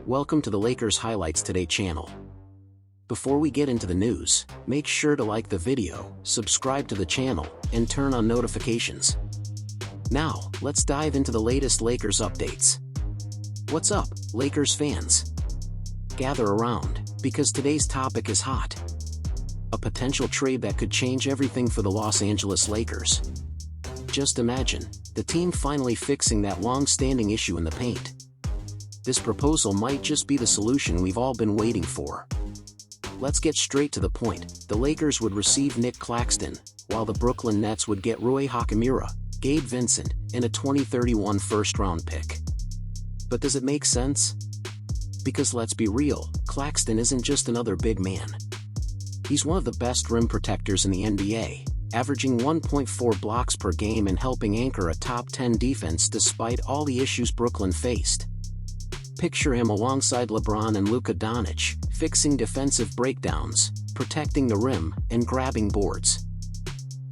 Welcome to the Lakers Highlights Today channel. Before we get into the news, make sure to like the video, subscribe to the channel, and turn on notifications. Now, let's dive into the latest Lakers updates. What's up, Lakers fans? Gather around, because today's topic is hot. A potential trade that could change everything for the Los Angeles Lakers. Just imagine, the team finally fixing that long-standing issue in the paint. This proposal might just be the solution we've all been waiting for. Let's get straight to the point. The Lakers would receive Nick Claxton, while the Brooklyn Nets would get Rui Hachimura, Gabe Vincent, and a 2031 first-round pick. But does it make sense? Because let's be real, Claxton isn't just another big man. He's one of the best rim protectors in the NBA, averaging 1.4 blocks per game and helping anchor a top 10 defense despite all the issues Brooklyn faced. Picture him alongside LeBron and Luka Doncic, fixing defensive breakdowns, protecting the rim, and grabbing boards.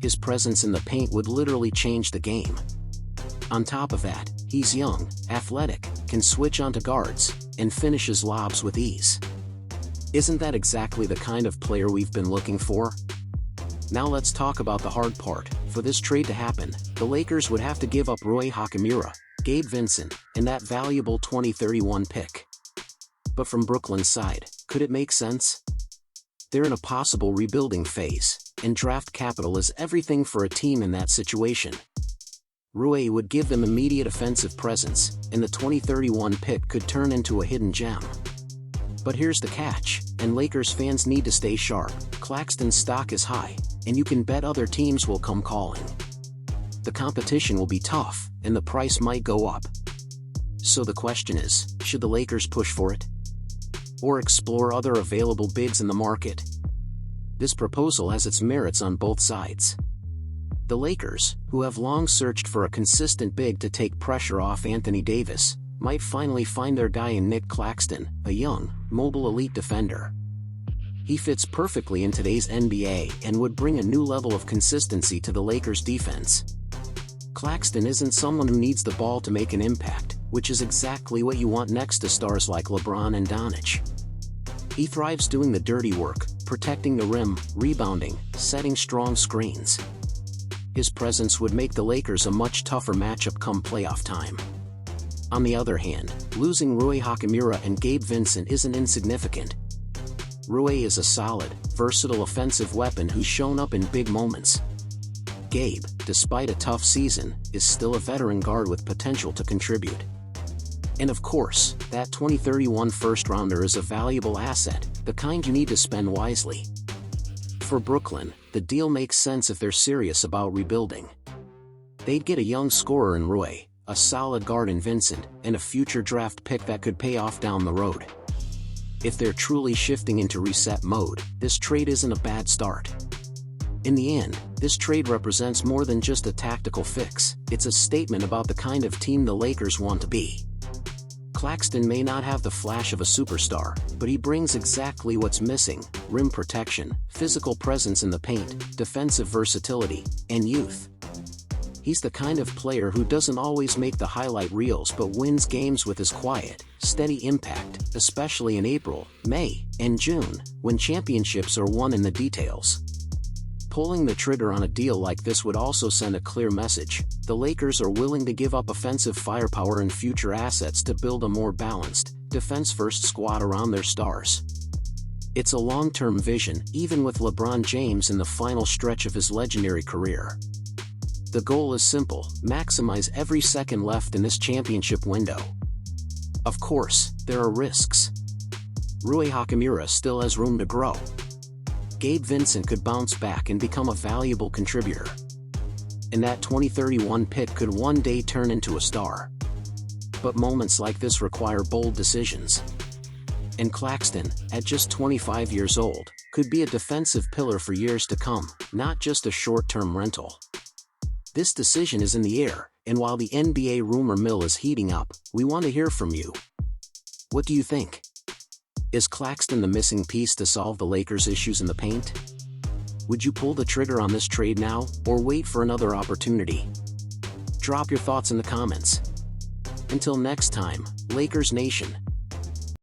His presence in the paint would literally change the game. On top of that, he's young, athletic, can switch onto guards, and finishes lobs with ease. Isn't that exactly the kind of player we've been looking for? Now let's talk about the hard part. For this trade to happen, the Lakers would have to give up Rui Hachimura, Gabe Vincent, and that valuable 2031 pick. But from Brooklyn's side, could it make sense? They're in a possible rebuilding phase, and draft capital is everything for a team in that situation. Rui would give them immediate offensive presence, and the 2031 pick could turn into a hidden gem. But here's the catch, and Lakers fans need to stay sharp. Claxton's stock is high, and you can bet other teams will come calling. The competition will be tough, and the price might go up. So the question is, should the Lakers push for it? Or explore other available bigs in the market? This proposal has its merits on both sides. The Lakers, who have long searched for a consistent big to take pressure off Anthony Davis, might finally find their guy in Nick Claxton, a young, mobile elite defender. He fits perfectly in today's NBA and would bring a new level of consistency to the Lakers' defense. Claxton isn't someone who needs the ball to make an impact, which is exactly what you want next to stars like LeBron and Doncic. He thrives doing the dirty work, protecting the rim, rebounding, setting strong screens. His presence would make the Lakers a much tougher matchup come playoff time. On the other hand, losing Rui Hachimura and Gabe Vincent isn't insignificant. Rui is a solid, versatile offensive weapon who's shown up in big moments. Gabe, despite a tough season, is still a veteran guard with potential to contribute. And of course, that 2031 first-rounder is a valuable asset, the kind you need to spend wisely. For Brooklyn, the deal makes sense if they're serious about rebuilding. They'd get a young scorer in Rui, a solid guard in Vincent, and a future draft pick that could pay off down the road. If they're truly shifting into reset mode, this trade isn't a bad start. In the end, this trade represents more than just a tactical fix, it's a statement about the kind of team the Lakers want to be. Claxton may not have the flash of a superstar, but he brings exactly what's missing: rim protection, physical presence in the paint, defensive versatility, and youth. He's the kind of player who doesn't always make the highlight reels but wins games with his quiet, steady impact, especially in April, May, and June, when championships are won in the details. Pulling the trigger on a deal like this would also send a clear message: the Lakers are willing to give up offensive firepower and future assets to build a more balanced, defense-first squad around their stars. It's a long-term vision, even with LeBron James in the final stretch of his legendary career. The goal is simple: maximize every second left in this championship window. Of course, there are risks. Rui Hachimura still has room to grow. Gabe Vincent could bounce back and become a valuable contributor. And that 2031 pick could one day turn into a star. But moments like this require bold decisions. And Claxton, at just 25 years old, could be a defensive pillar for years to come, not just a short-term rental. This decision is in the air, and while the NBA rumor mill is heating up, we want to hear from you. What do you think? Is Claxton the missing piece to solve the Lakers' issues in the paint? Would you pull the trigger on this trade now, or wait for another opportunity? Drop your thoughts in the comments. Until next time, Lakers Nation.